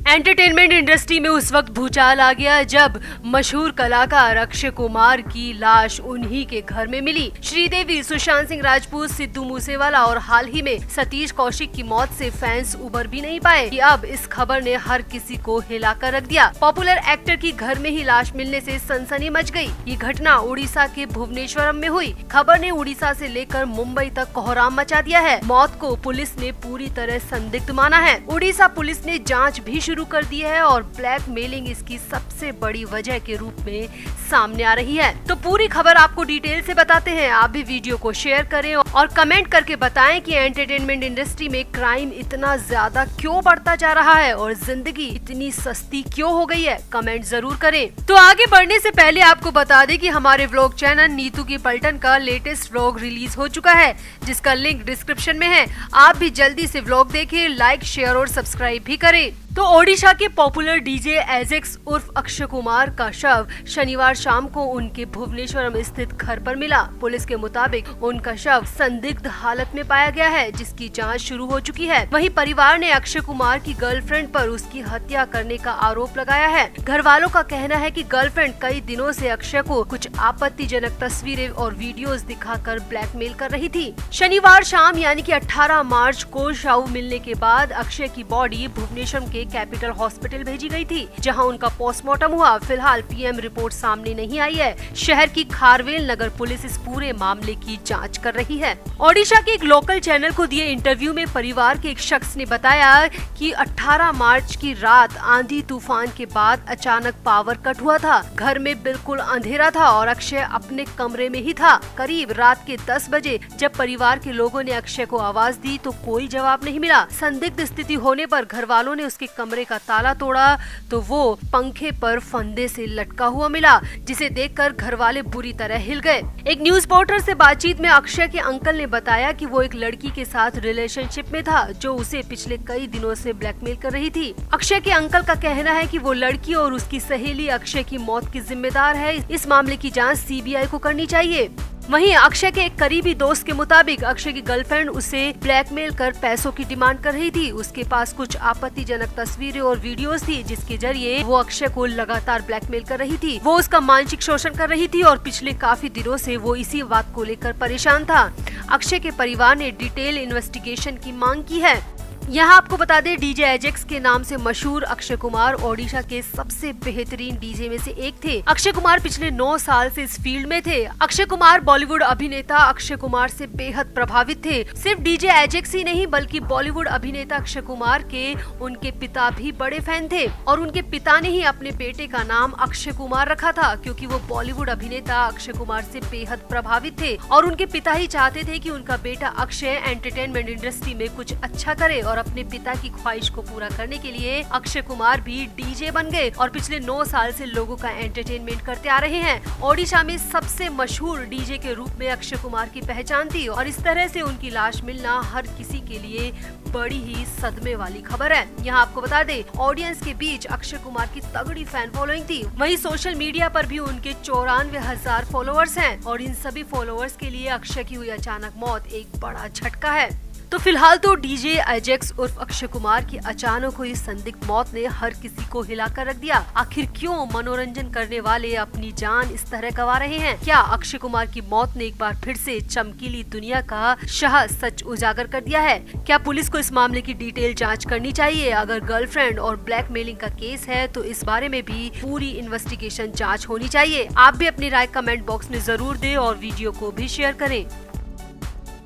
Entertainment industry में उस वक्त भूचाल आ गया जब मशहूर कलाकार अक्षय कुमार की लाश उन्हीं के घर में मिली। श्रीदेवी, सुशांत सिंह राजपूत, सिद्धू मूसेवाला और हाल ही में सतीश कौशिक की मौत से फैंस उबर भी नहीं पाए कि अब इस खबर ने हर किसी को हिलाकर रख दिया। पॉपुलर एक्टर की घर में ही लाश मिलने से सनसनी मच गई। ये घटना उड़ीसा के भुवनेश्वरम में हुई। खबर ने उड़ीसा से लेकर मुंबई तक कोहराम मचा दिया है। मौत को पुलिस ने पूरी तरह संदिग्ध माना है। उड़ीसा पुलिस ने जाँच भी शुरू कर दी है और ब्लैकमेलिंग इसकी सबसे बड़ी वजह के रूप में सामने आ रही है। तो पूरी खबर आपको डिटेल से बताते हैं। आप भी वीडियो को शेयर करें और कमेंट करके बताएं कि एंटरटेनमेंट इंडस्ट्री में क्राइम इतना ज्यादा क्यों बढ़ता जा रहा है और जिंदगी इतनी सस्ती क्यों हो गई है। कमेंट जरूर करें। तो आगे बढ़ने से पहले आपको बता दें कि हमारे व्लॉग चैनल नीतू की पलटन का लेटेस्ट व्लॉग रिलीज हो चुका है, जिसका लिंक डिस्क्रिप्शन में है। आप भी जल्दी से व्लॉग देखें, लाइक, शेयर और सब्सक्राइब भी करें। तो ओडिशा के पॉपुलर डीजे एजेक्स उर्फ अक्षय कुमार का शव शनिवार शाम को उनके भुवनेश्वरम स्थित घर पर मिला। पुलिस के मुताबिक उनका शव संदिग्ध हालत में पाया गया है, जिसकी जांच शुरू हो चुकी है। वहीं परिवार ने अक्षय कुमार की गर्लफ्रेंड पर उसकी हत्या करने का आरोप लगाया है। घर वालों का कहना है कि गर्लफ्रेंड कई दिनों से अक्षय को कुछ आपत्तिजनक तस्वीरें और वीडियोस दिखाकर ब्लैकमेल कर रही थी। शनिवार शाम यानी कि 18 मार्च को शव मिलने के बाद अक्षय की बॉडी भुवनेश्वरम के कैपिटल हॉस्पिटल भेजी गई थी, जहां उनका पोस्टमार्टम हुआ। फिलहाल पीएम रिपोर्ट सामने नहीं आई है। शहर की खारवेल नगर पुलिस इस पूरे मामले की जांच कर रही है। ओडिशा के एक लोकल चैनल को दिए इंटरव्यू में परिवार के एक शख्स ने बताया कि 18 मार्च की रात आंधी तूफान के बाद अचानक पावर कट हुआ था। घर में बिल्कुल अंधेरा था और अक्षय अपने कमरे में ही था। करीब रात के 10 बजे जब परिवार के लोगों ने अक्षय को आवाज दी तो कोई जवाब नहीं मिला। संदिग्ध स्थिति होने पर घर वालों ने उसके कमरे का ताला तोड़ा तो वो पंखे पर फंदे से लटका हुआ मिला, जिसे देखकर घर वाले बुरी तरह हिल गए। एक न्यूज रिपोर्टर से बातचीत में अक्षय के अंकल ने बताया कि वो एक लड़की के साथ रिलेशनशिप में था जो उसे पिछले कई दिनों से ब्लैकमेल कर रही थी। अक्षय के अंकल का कहना है कि वो लड़की और उसकी सहेली अक्षय की मौत की जिम्मेदार है। इस मामले की जाँच सीबीआई को करनी चाहिए। वहीं अक्षय के एक करीबी दोस्त के मुताबिक अक्षय की गर्लफ्रेंड उसे ब्लैकमेल कर पैसों की डिमांड कर रही थी। उसके पास कुछ आपत्तिजनक तस्वीरें और वीडियोस थी, जिसके जरिए वो अक्षय को लगातार ब्लैकमेल कर रही थी। वो उसका मानसिक शोषण कर रही थी और पिछले काफी दिनों से वो इसी बात को लेकर परेशान था। अक्षय के परिवार ने डिटेल इन्वेस्टिगेशन की मांग की है। यहाँ आपको बता दें, डीजे एजेक्स के नाम से मशहूर अक्षय कुमार ओडिशा के सबसे बेहतरीन डीजे में से एक थे। अक्षय कुमार पिछले 9 साल से इस फील्ड में थे। अक्षय कुमार बॉलीवुड अभिनेता अक्षय कुमार से बेहद प्रभावित थे। सिर्फ डीजे एजेक्स ही नहीं बल्कि बॉलीवुड अभिनेता अक्षय कुमार के उनके पिता भी बड़े फैन थे और उनके पिता ने ही अपने बेटे का नाम अक्षय कुमार रखा था, क्योंकि वो बॉलीवुड अभिनेता अक्षय कुमार से बेहद प्रभावित थे और उनके पिता ही चाहते थे कि उनका बेटा अक्षय एंटरटेनमेंट इंडस्ट्री में कुछ अच्छा करे और अपने पिता की ख्वाहिश को पूरा करने के लिए अक्षय कुमार भी डीजे बन गए और पिछले 9 साल से लोगों का एंटरटेनमेंट करते आ रहे हैं। ओडिशा में सबसे मशहूर डीजे के रूप में अक्षय कुमार की पहचान थी और इस तरह से उनकी लाश मिलना हर किसी के लिए बड़ी ही सदमे वाली खबर है। यहाँ आपको बता दें, ऑडियंस के बीच अक्षय कुमार की तगड़ी फैन फॉलोइंग थी। वहीं सोशल मीडिया पर भी उनके 94,000 फॉलोअर्स हैं और इन सभी फॉलोअर्स के लिए अक्षय की हुई अचानक मौत एक बड़ा झटका है। तो फिलहाल तो डीजे एजेक्स उर्फ अक्षय कुमार की अचानक हुई संदिग्ध मौत ने हर किसी को हिलाकर रख दिया। आखिर क्यों मनोरंजन करने वाले अपनी जान इस तरह गंवा रहे हैं? क्या अक्षय कुमार की मौत ने एक बार फिर से चमकीली दुनिया का शाह सच उजागर कर दिया है? क्या पुलिस को इस मामले की डिटेल जांच करनी चाहिए? अगर गर्लफ्रेंड और ब्लैकमेलिंग का केस है तो इस बारे में भी पूरी इन्वेस्टिगेशन जाँच होनी चाहिए। आप भी अपनी राय कमेंट बॉक्स में जरूर दें और वीडियो को भी शेयर करें।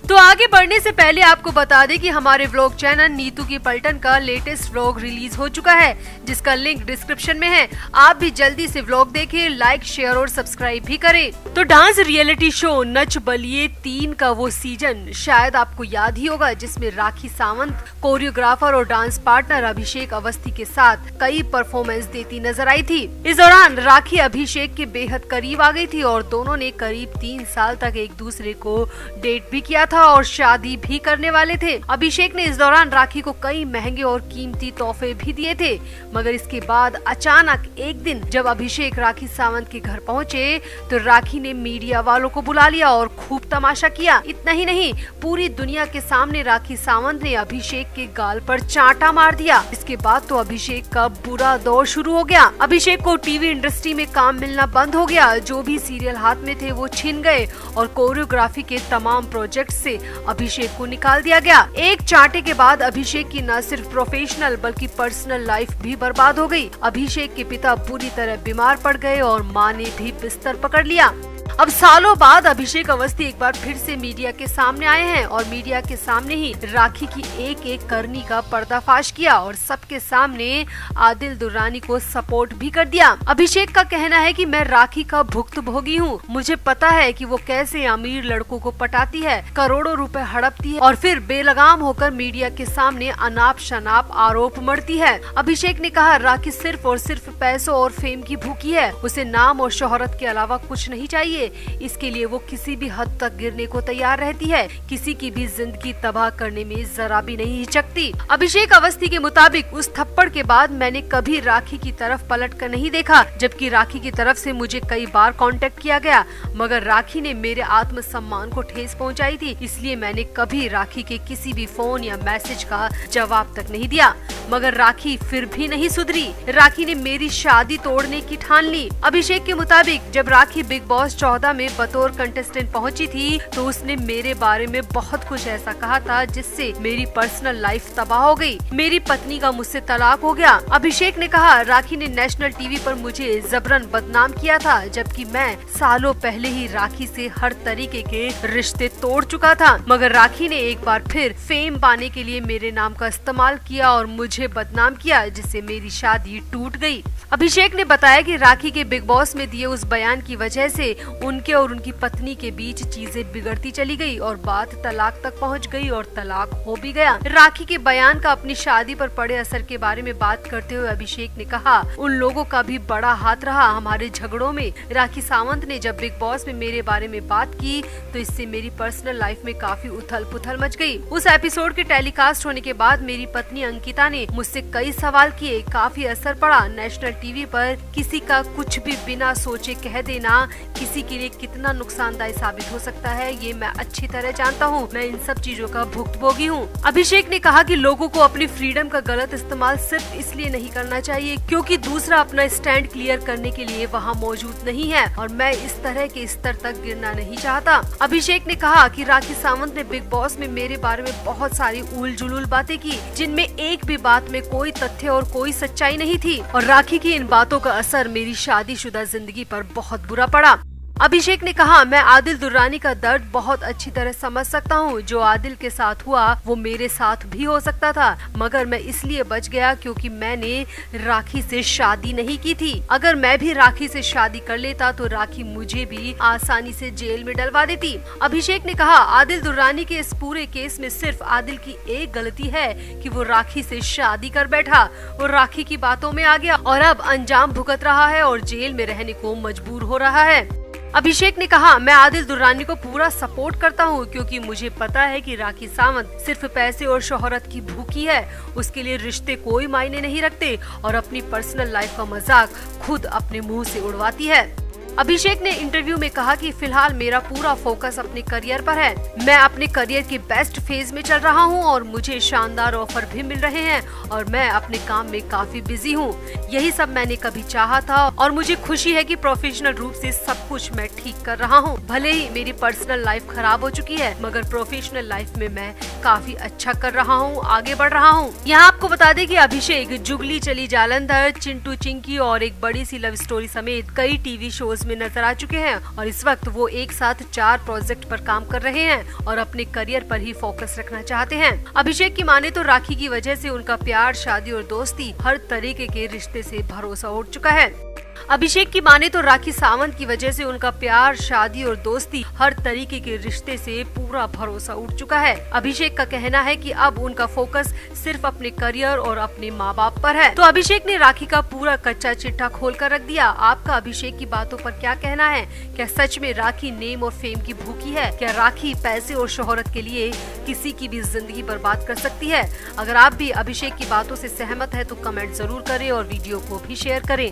तो आगे बढ़ने से पहले आपको बता दें कि हमारे व्लॉग चैनल नीतू की पलटन का लेटेस्ट व्लॉग रिलीज हो चुका है, जिसका लिंक डिस्क्रिप्शन में है। आप भी जल्दी से व्लॉग देखें, लाइक, शेयर और सब्सक्राइब भी करें। तो dance reality show Nach Baliye 3 का वो सीजन शायद आपको याद ही होगा, जिसमें राखी सावंत कोरियोग्राफर और डांस पार्टनर अभिषेक अवस्थी के साथ कई परफॉर्मेंस देती नजर आई थी। इस दौरान राखी अभिषेक के बेहद करीब आ गई थी और दोनों ने करीब 3 साल तक एक दूसरे को डेट भी किया था था और शादी भी करने वाले थे। अभिषेक ने इस दौरान राखी को कई महंगे और कीमती तोहफे भी दिए थे, मगर इसके बाद अचानक एक दिन जब अभिषेक राखी सावंत के घर पहुंचे तो राखी ने मीडिया वालों को बुला लिया और खूब तमाशा किया। इतना ही नहीं, पूरी दुनिया के सामने राखी सावंत ने अभिषेक के गाल पर चांटा मार दिया। इसके बाद तो अभिषेक का बुरा दौर शुरू हो गया। अभिषेक को टीवी इंडस्ट्री में काम मिलना बंद हो गया। जो भी सीरियल हाथ में थे वो छिन गए और कोरियोग्राफी के तमाम प्रोजेक्ट से अभिषेक को निकाल दिया गया। एक चांटे के बाद अभिषेक की न सिर्फ प्रोफेशनल बल्कि पर्सनल लाइफ भी बर्बाद हो गई। अभिषेक के पिता बुरी तरह बीमार पड़ गए और मां ने भी बिस्तर पकड़ लिया। अब सालों बाद अभिषेक अवस्थी एक बार फिर से मीडिया के सामने आए हैं और मीडिया के सामने ही राखी की एक एक करनी का पर्दाफाश किया और सबके सामने आदिल दुर्रानी को सपोर्ट भी कर दिया। अभिषेक का कहना है कि मैं राखी का भुक्तभोगी हूँ। मुझे पता है कि वो कैसे अमीर लड़कों को पटाती है, करोड़ों रुपए हड़पती है और फिर बेलगाम होकर मीडिया के सामने अनाप शनाप आरोप मढ़ती है। अभिषेक ने कहा राखी सिर्फ और सिर्फ पैसों और फेम की भूखी है। उसे नाम और शोहरत के अलावा कुछ नहीं चाहिए। इसके लिए वो किसी भी हद तक गिरने को तैयार रहती है। किसी की भी जिंदगी तबाह करने में जरा भी नहीं हिचकती। अभिषेक अवस्थी के मुताबिक उस थप्पड़ के बाद मैंने कभी राखी की तरफ पलट कर नहीं देखा, जबकि राखी की तरफ से मुझे कई बार कांटेक्ट किया गया, मगर राखी ने मेरे आत्मसम्मान को ठेस पहुंचाई थी। इसलिए मैंने कभी राखी के किसी भी फोन या मैसेज का जवाब तक नहीं दिया। मगर राखी फिर भी नहीं सुधरी। राखी ने मेरी शादी तोड़ने की ठान ली। अभिषेक के मुताबिक जब राखी बिग बॉस 14 में बतौर कंटेस्टेंट पहुंची थी तो उसने मेरे बारे में बहुत कुछ ऐसा कहा था जिससे मेरी पर्सनल लाइफ तबाह हो गई। मेरी पत्नी का मुझसे तलाक हो गया। अभिषेक ने कहा राखी ने नेशनल टीवी पर मुझे जबरन बदनाम किया था, जबकि मैं सालों पहले ही राखी से हर तरीके के रिश्ते तोड़ चुका था। मगर राखी ने एक बार फिर फेम पाने के लिए मेरे नाम का इस्तेमाल किया और मुझे बदनाम किया, जिससे मेरी शादी टूट गई। अभिषेक ने बताया कि राखी के बिग बॉस में दिए उस बयान की वजह से उनके और उनकी पत्नी के बीच चीजें बिगड़ती चली गई और बात तलाक तक पहुंच गई और तलाक हो भी गया। राखी के बयान का अपनी शादी पर पड़े असर के बारे में बात करते हुए अभिषेक ने कहा उन लोगों का भी बड़ा हाथ रहा हमारे झगड़ों में। राखी सावंत ने जब बिग बॉस में मेरे बारे में बात की तो इससे मेरी पर्सनल लाइफ में काफी उथल पुथल मच गई। उस एपिसोड के टेलीकास्ट होने के बाद मेरी पत्नी अंकिता ने मुझसे कई सवाल किए। काफी असर पड़ा। नेशनल टीवी पर किसी का कुछ भी बिना सोचे कह देना किसी के लिए कितना नुकसानदायक साबित हो सकता है ये मैं अच्छी तरह जानता हूँ। मैं इन सब चीजों का भुक्तभोगी हूँ। अभिषेक ने कहा कि लोगों को अपनी फ्रीडम का गलत इस्तेमाल सिर्फ इसलिए नहीं करना चाहिए क्योंकि दूसरा अपना स्टैंड क्लियर करने के लिए वहाँ मौजूद नहीं है और मैं इस तरह के स्तर तक गिरना नहीं चाहता। अभिषेक ने कहा कि राखी सावंत ने बिग बॉस में मेरे बारे में बहुत सारी उल जुलूल बातें की जिनमें एक भी बात में कोई तथ्य और कोई सच्चाई नहीं थी और राखी की इन बातों का असर मेरी शादीशुदा जिंदगी पर बहुत बुरा पड़ा। अभिषेक ने कहा मैं आदिल दुर्रानी का दर्द बहुत अच्छी तरह समझ सकता हूँ। जो आदिल के साथ हुआ वो मेरे साथ भी हो सकता था, मगर मैं इसलिए बच गया क्योंकि मैंने राखी से शादी नहीं की थी। अगर मैं भी राखी से शादी कर लेता तो राखी मुझे भी आसानी से जेल में डलवा देती। अभिषेक ने कहा आदिल दुर्रानी के इस पूरे केस में सिर्फ आदिल की एक गलती है कि वो राखी से शादी कर बैठा। वो राखी की बातों में आ गया और अब अंजाम भुगत रहा है और जेल में रहने को मजबूर हो रहा है। अभिषेक ने कहा मैं आदिल दुर्रानी को पूरा सपोर्ट करता हूँ क्योंकि मुझे पता है कि राखी सावंत सिर्फ पैसे और शोहरत की भूखी है। उसके लिए रिश्ते कोई मायने नहीं रखते और अपनी पर्सनल लाइफ का मजाक खुद अपने मुंह से उड़वाती है। अभिषेक ने इंटरव्यू में कहा कि फिलहाल मेरा पूरा फोकस अपने करियर पर है। मैं अपने करियर के बेस्ट फेज में चल रहा हूं और मुझे शानदार ऑफर भी मिल रहे हैं और मैं अपने काम में काफी बिजी हूं। यही सब मैंने कभी चाहा था और मुझे खुशी है कि प्रोफेशनल रूप से सब कुछ मैं ठीक कर रहा हूं। भले ही मेरी पर्सनल लाइफ खराब हो चुकी है मगर प्रोफेशनल लाइफ में मैं काफी अच्छा कर रहा हूं, आगे बढ़ रहा हूं। यहाँ आपको बता दें कि अभिषेक जुगली चली जालंधर, चिंटू चिंकी और एक बड़ी सी लव स्टोरी समेत कई टीवी शोज में नजर आ चुके हैं और इस वक्त वो एक साथ 4 प्रोजेक्ट पर काम कर रहे हैं और अपने करियर पर ही फोकस रखना चाहते हैं। अभिषेक की माने तो राखी की वजह से उनका प्यार, शादी और दोस्ती हर तरीके के रिश्ते से भरोसा उठ चुका है। अभिषेक की माने तो राखी सावंत की वजह से उनका प्यार, शादी और दोस्ती, हर तरीके के रिश्ते से पूरा भरोसा उठ चुका है। अभिषेक का कहना है कि अब उनका फोकस सिर्फ अपने करियर और अपने माँ बाप पर है। तो अभिषेक ने राखी का पूरा कच्चा चिट्ठा खोल कर रख दिया। आपका अभिषेक की बातों पर क्या कहना है? क्या सच में राखी नेम और फेम की भूखी है? क्या राखी पैसे और शोहरत के लिए किसी की भी जिंदगी बर्बाद कर सकती है? अगर आप भी अभिषेक की बातों से सहमत है तो कमेंट जरूर करें और वीडियो को भी शेयर करें।